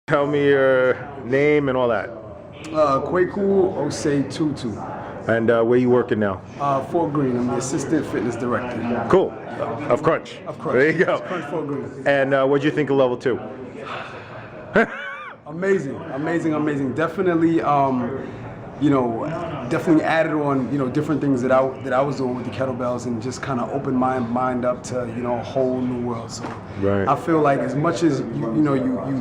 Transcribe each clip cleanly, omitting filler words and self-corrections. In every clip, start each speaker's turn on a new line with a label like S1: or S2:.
S1: Tell me your name and all that.
S2: Kwaku Osei Tutu.
S1: And where you working now?
S2: Fort Greene. I'm the assistant fitness director.
S1: Cool. Of Crunch.
S2: Of Crunch.
S1: There you go.
S2: Crunch Fort Greene.
S1: And what'd you think of level 2?
S2: Amazing, amazing, amazing. Definitely, definitely added on, different things that I was doing with the kettlebells, and just kind of opened my mind up to, a whole new world. So
S1: right.
S2: I feel like as much as you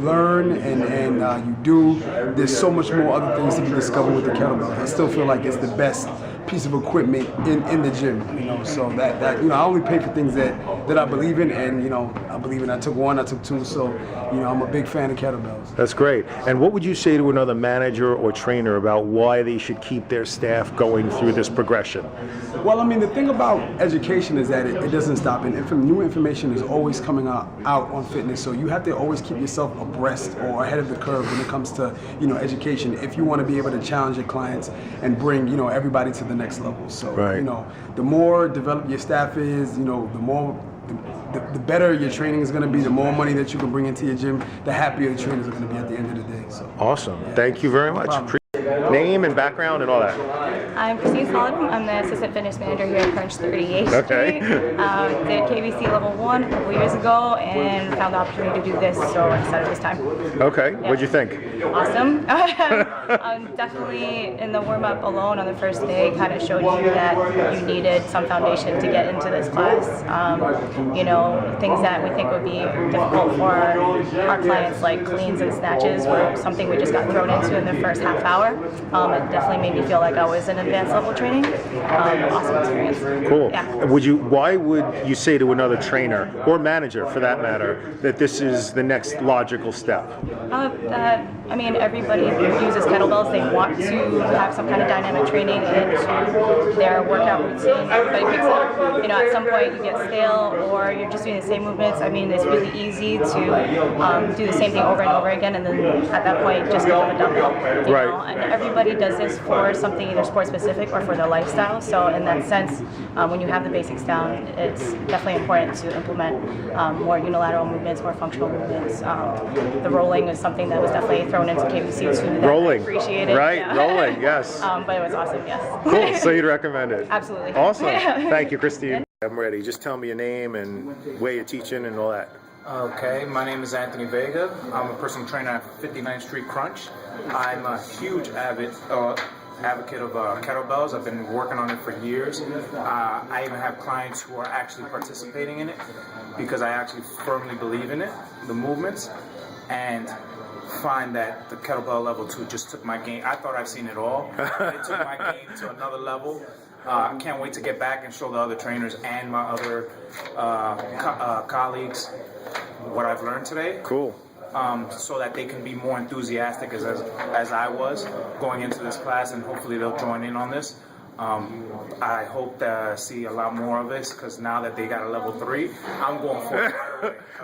S2: learn and you do, there's so much more other things to be discovered with the kettlebells. I still feel like it's the best piece of equipment in the gym, so that I only pay for things that I believe in, and I believe in. I took one, I took two, so I'm a big fan of kettlebells.
S1: That's great. And what would you say to another manager or trainer about why they should keep their staff going through this progression?
S2: Well, I mean, the thing about education is that it doesn't stop, and new information is always coming out on fitness, so you have to always keep yourself abreast or ahead of the curve when it comes to education, if you want to be able to challenge your clients and bring everybody to the next level. So
S1: right.
S2: The more developed your staff is, the better your training is going to be, the more money that you can bring into your gym, the happier the trainers are going to be at the end of the day. So
S1: awesome.
S2: Yeah.
S1: Thank you very much. Name and background and all that.
S3: I'm Christine Solomon. I'm the assistant fitness manager here at Crunch 38th Street.
S1: Okay.
S3: Did KBC level 1 a couple years ago and found the opportunity to do this, so I decided it was time.
S1: Okay.
S3: Yeah.
S1: What'd you think?
S3: Awesome. Definitely in the warm-up alone on the first day kind of showed you that you needed some foundation to get into this class. Things that we think would be difficult for our clients, like cleans and snatches, were something we just got thrown into in the first half hour. It definitely made me feel like I was in advanced level training. Awesome experience.
S1: Cool.
S3: Yeah.
S1: Why would you say to another trainer or manager, for that matter, that this is the next logical step?
S3: Everybody who uses kettlebells, they want to have some kind of dynamic training into their workout routine. Everybody picks up. At some point you get stale, or you're just doing the same movements. It's really easy to do the same thing over and over again, and then at that point just pick up a dumbbell.
S1: Right.
S3: And everybody does this for something either sport specific or for their lifestyle. So in that sense, when you have the basics down, it's definitely important to implement more unilateral movements, more functional movements. The rolling is something that was definitely thrown into KBC too. That
S1: Rolling.
S3: I appreciated.
S1: Right.
S3: Yeah.
S1: Rolling. Yes.
S3: But it was awesome. Yes.
S1: Cool. So you'd recommend it?
S3: Absolutely.
S1: Awesome. Thank you, Christine. I'm ready. Just tell me your name and where you're teaching and all that.
S4: Okay, my name is Anthony Vega. I'm a personal trainer at 59th Street Crunch. I'm a huge advocate of kettlebells. I've been working on it for years. I even have clients who are actually participating in it because I actually firmly believe in it, the movements, and find that the kettlebell level 2 just took my game. I thought I've seen it all. It took my game to another level. I can't wait to get back and show the other trainers and my other colleagues what I've learned today.
S1: Cool.
S4: So that they can be more enthusiastic as I was going into this class, and hopefully they'll join in on this. I hope to see a lot more of this, because now that they got a level 3, I'm going for it.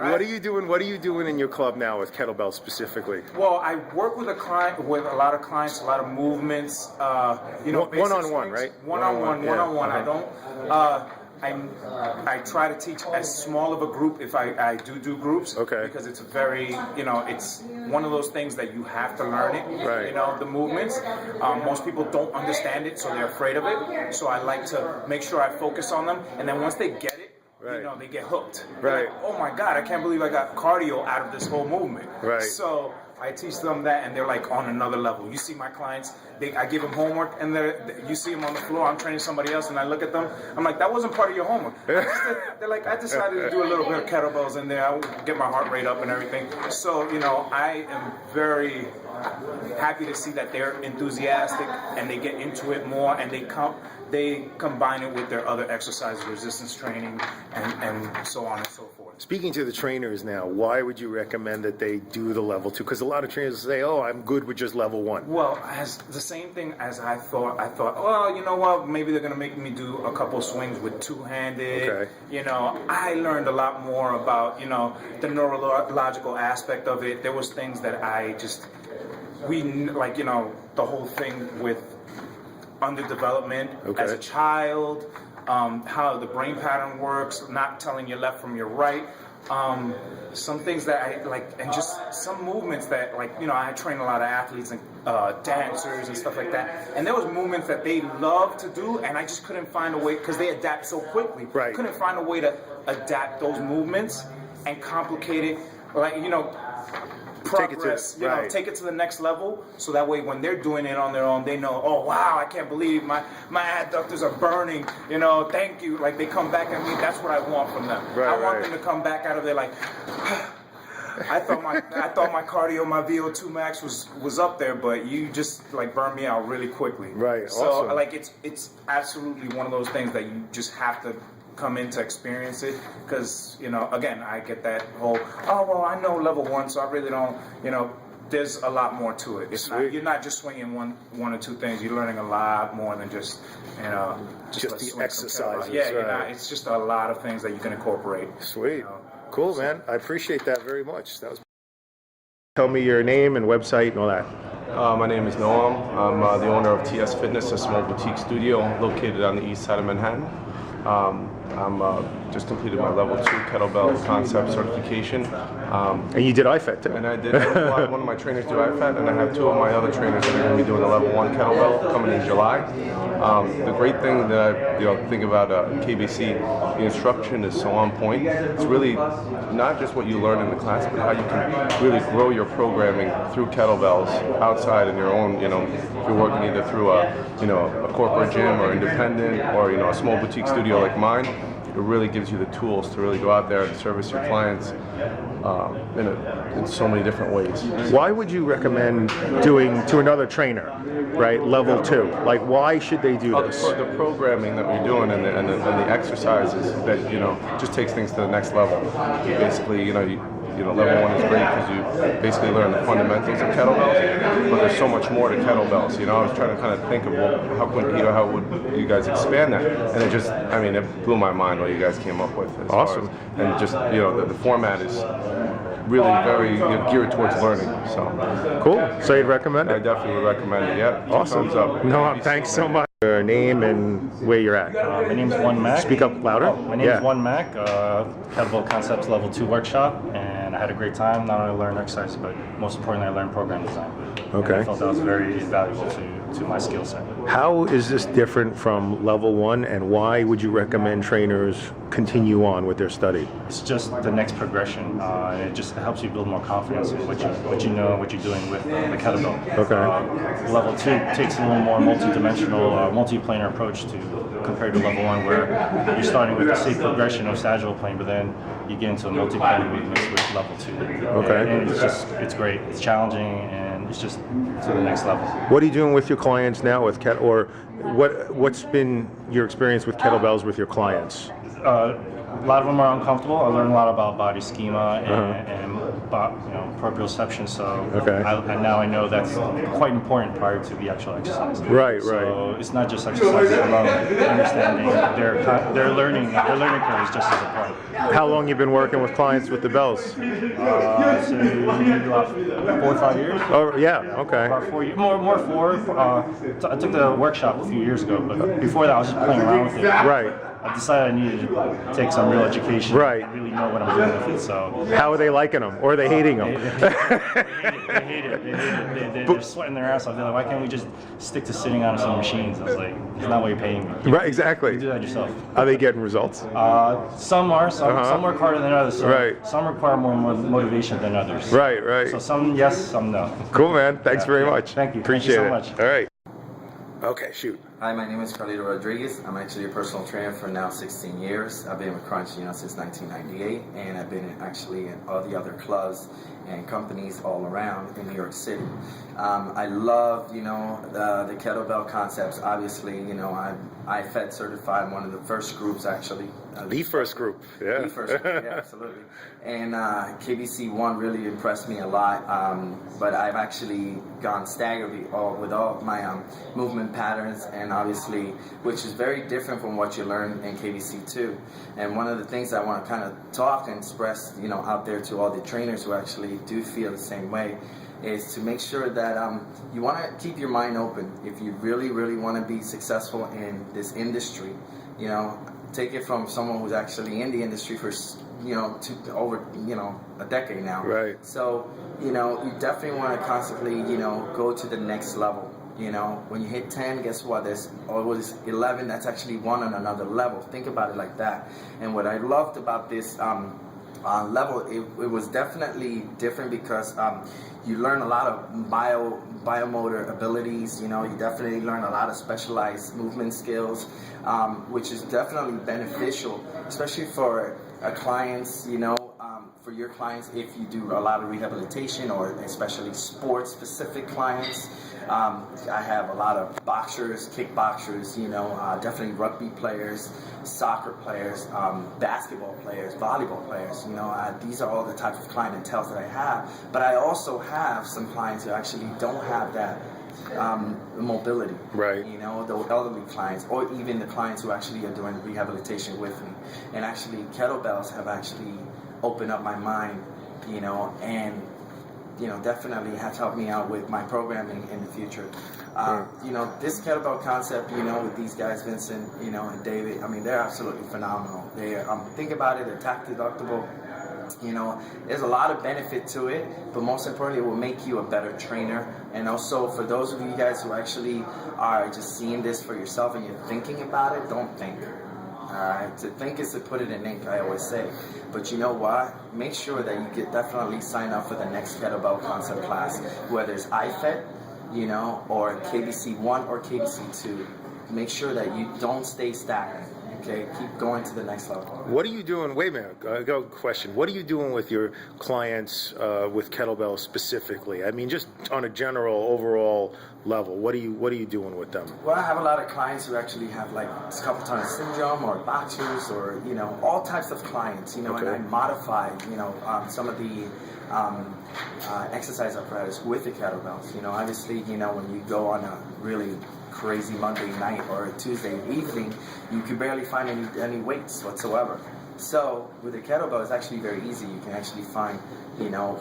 S4: Right?
S1: What are you doing in your club now with kettlebells specifically?
S4: Well, I work with a lot of clients, a lot of movements.
S1: One-on-one, right?
S4: One-on-one.
S1: Yeah.
S4: I try to teach as small of a group if I do groups.
S1: Okay.
S4: Because it's very, it's one of those things that you have to learn it.
S1: Right.
S4: The movements. Most people don't understand it, so they're afraid of it. So I like to make sure I focus on them, and then once they get it,
S1: right,
S4: they get hooked.
S1: Right.
S4: Like, oh my God, I can't believe I got cardio out of this whole movement.
S1: Right.
S4: So I teach them that, and they're like on another level. You see my clients, I give them homework, and you see them on the floor. I'm training somebody else, and I look at them. I'm like, that wasn't part of your homework. They're like, I decided to do a little bit of kettlebells in there. I get my heart rate up and everything. So, I am very happy to see that they're enthusiastic and they get into it more, and they combine it with their other exercise, resistance training, and so on and so forth.
S1: Speaking to the trainers now, why would you recommend that they do the level 2? Because a lot of trainers say, oh, I'm good with just level 1.
S4: Well, as the same thing as I thought, well, you know what, maybe they're going to make me do a couple swings with two-handed. Okay. I learned a lot more about, the neurological aspect of it. There was things that the whole thing with underdevelopment as a child, how the brain pattern works, not telling your left from your right. Some things that I like, and just some movements that, like, you know, I train a lot of athletes and dancers and stuff like that, and there was movements that they love to do, and I just couldn't find a way, because they adapt so quickly.
S1: Right.
S4: Couldn't find a way to adapt those movements and complicate it, like, you know, progress, take it to the next level, so that way when they're doing it on their own, they know, oh wow, I can't believe my adductors are burning, you know, thank you. Like, they come back at me, that's what I want from them. I want them to come back out of there like, I thought my cardio, my VO2 max was up there, but you just like burned me out really quickly.
S1: Right.
S4: So
S1: awesome.
S4: like it's absolutely one of those things that you just have to come in to experience it, because, you know, again, I get that whole, oh well, I know level 1, so I really don't, you know, there's a lot more to it. It's not, you're not just swinging one or two things. You're learning a lot more than just, you know,
S1: just the exercises.
S4: Yeah, you're not, it's just a lot of things that you can incorporate.
S1: Sweet.
S4: You know.
S1: Cool, man. I appreciate that very much. That was. Tell me your name and website and all that.
S5: My name is Noam. I'm the owner of TS Fitness, a small boutique studio located on the east side of Manhattan. I'm just completed my level 2 KettleBell Concepts certification.
S1: And you did IFET too.
S5: And I did. One of my trainers do IFET, and I have 2 of my other trainers that are going to be doing the level 1 kettlebell coming in July. The great thing that I think about KBC, the instruction is so on point. It's really not just what you learn in the class, but how you can really grow your programming through kettlebells outside in your own. You know, if you're working either through a corporate gym or independent, or a small boutique studio like mine. It really gives you the tools to really go out there and service your clients in so many different ways.
S1: Why would you recommend doing to another trainer, right? Level 2. Like, why should they do this?
S5: The programming that we're doing and the exercises that just takes things to the next level. You basically, level 1 is great because you basically learn the fundamentals of kettlebells, but there's so much more to kettlebells. I was trying to kind of think of how would you guys expand that, and it blew my mind what you guys came up with.
S1: Awesome.
S5: And just the format is really very geared towards learning. So
S1: cool. So you'd recommend it?
S5: I definitely would recommend it. Yeah.
S1: Awesome.
S5: Thumbs up.
S1: No, thanks so much. Your name and where you're at.
S6: My name's One Mac.
S1: Speak up louder.
S6: My name's One Mac. KettleBell Concepts Level 2 workshop, and I had a great time. Not only learned exercise, but most importantly, I learned program design.
S1: Okay.
S6: And I felt that was very valuable to my skill set.
S1: How is this different from level 1, and why would you recommend trainers continue on with their study?
S6: It's just the next progression, and it just helps you build more confidence in what you know, what you're doing with the kettlebell.
S1: Okay.
S6: Level 2 takes a little more multi-dimensional, multi-planar approach compared to level 1, where you're starting with the same progression of sagittal plane, but then you get into multi-planar movements with level 2.
S1: Okay.
S6: And it's great. It's challenging, and it's just to the next level.
S1: What are you doing with your clients now with or what's been your experience with kettlebells with your clients?
S6: A lot of them are uncomfortable. I learned a lot about body schema and proprioception. So now I know that's quite important prior to the actual exercise.
S1: Right.
S6: So it's not just exercises alone. Understanding their learning curve is just as important.
S1: How long you been working with clients with the bells?
S6: So maybe about 4 or 5 years.
S1: Oh yeah. Okay.
S6: About 4 years. More 4. I took the workshop a few years ago, but before that I was just playing around with it.
S1: Right.
S6: I decided I needed to take some real education.
S1: Right.
S6: And really know what I'm doing with it. So
S1: how are they liking them, or are they hating them?
S6: They hate it. They're sweating their ass off. They're like, why can't we just stick to sitting on some machines? I was like, it's not what you're paying me.
S1: Right. Exactly.
S6: You do that yourself.
S1: Are they getting results?
S6: Some are. Some work harder than others. So
S1: Right.
S6: Some require more motivation than others.
S1: Right.
S6: So some yes, some no.
S1: Cool, man. Thanks very much.
S6: Thank you.
S1: Appreciate
S6: Thank you so
S1: it.
S6: much.
S1: All right. Okay, shoot.
S7: Hi, my name is Carlito Rodriguez. I'm actually a personal trainer for now 16 years. I've been with Crunch, since 1998, and I've been actually in all the other clubs and companies all around in New York City. I love, the KettleBell Concepts. Obviously, I FED certified, one of the first groups actually.
S1: The first group, yeah.
S7: The first group, yeah, absolutely. And KBC 1 really impressed me a lot, but I've actually gone staggeredly with all my movement patterns, and obviously, which is very different from what you learn in KBC 2. And one of the things I want to kind of talk and express, out there to all the trainers who actually do feel the same way, is to make sure that you want to keep your mind open. If you really, really want to be successful in this industry, You know, take it from someone who's actually in the industry for over a decade now.
S1: Right.
S7: So you definitely want to constantly go to the next level. When you hit 10, guess what? There's always 11. That's actually one on another level. Think about it like that. And what I loved about this level, it was definitely different because you learn a lot of biomotor abilities. You definitely learn a lot of specialized movement skills, which is definitely beneficial, especially for clients. For your clients, if you do a lot of rehabilitation or especially sports-specific clients. I have a lot of boxers, kickboxers, definitely rugby players, soccer players, basketball players, volleyball players. These are all the types of clientele that I have. But I also have some clients who actually don't have that mobility.
S1: Right.
S7: The elderly clients, or even the clients who actually are doing rehabilitation with me. And actually, kettlebells have actually opened up my mind, and definitely has helped me out with my programming in the future. This kettlebell concept, with these guys, Vincent, and David, I mean, they're absolutely phenomenal. They think about it, they're tax deductible. There's a lot of benefit to it, but most importantly, it will make you a better trainer. And also, for those of you guys who actually are just seeing this for yourself and you're thinking about it, don't think. To think is to put it in ink, I always say. But you know what? Make sure that you definitely sign up for the next KettleBell Concept class, whether it's IFET, or KBC 1 or KBC 2. Make sure that you don't stay stagnant. Okay, keep going to the next level.
S1: What are you doing? Wait a minute. I got a question. What are you doing with your clients with kettlebell specifically? I mean, just on a general, overall level. What are you doing with them?
S7: Well, I have a lot of clients who actually have like carpal tunnel syndrome or boxers or all types of clients.
S1: Okay.
S7: And I modify some of the exercise apparatus with the kettlebells. Obviously, when you go on a really crazy Monday night or a Tuesday evening, you can barely find any weights whatsoever. So with the kettlebell, it's actually very easy. You can actually find,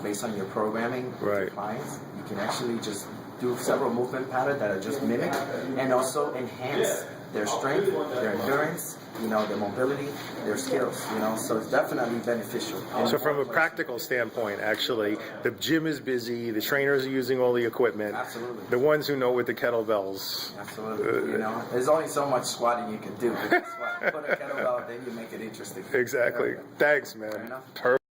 S7: based on your programming with your clients, you can actually just do several movement patterns that are just mimic and also enhance their strength, their endurance, their mobility, their skills, so it's definitely beneficial.
S1: So from a practical standpoint, actually, the gym is busy, the trainers are using all the equipment.
S7: Absolutely.
S1: The ones who know with the kettlebells.
S7: Absolutely. There's only so much squatting you can do. But guess what? Put a kettlebell, then you make it interesting.
S1: Exactly. Thanks, man.
S7: Fair enough.
S1: Perfect.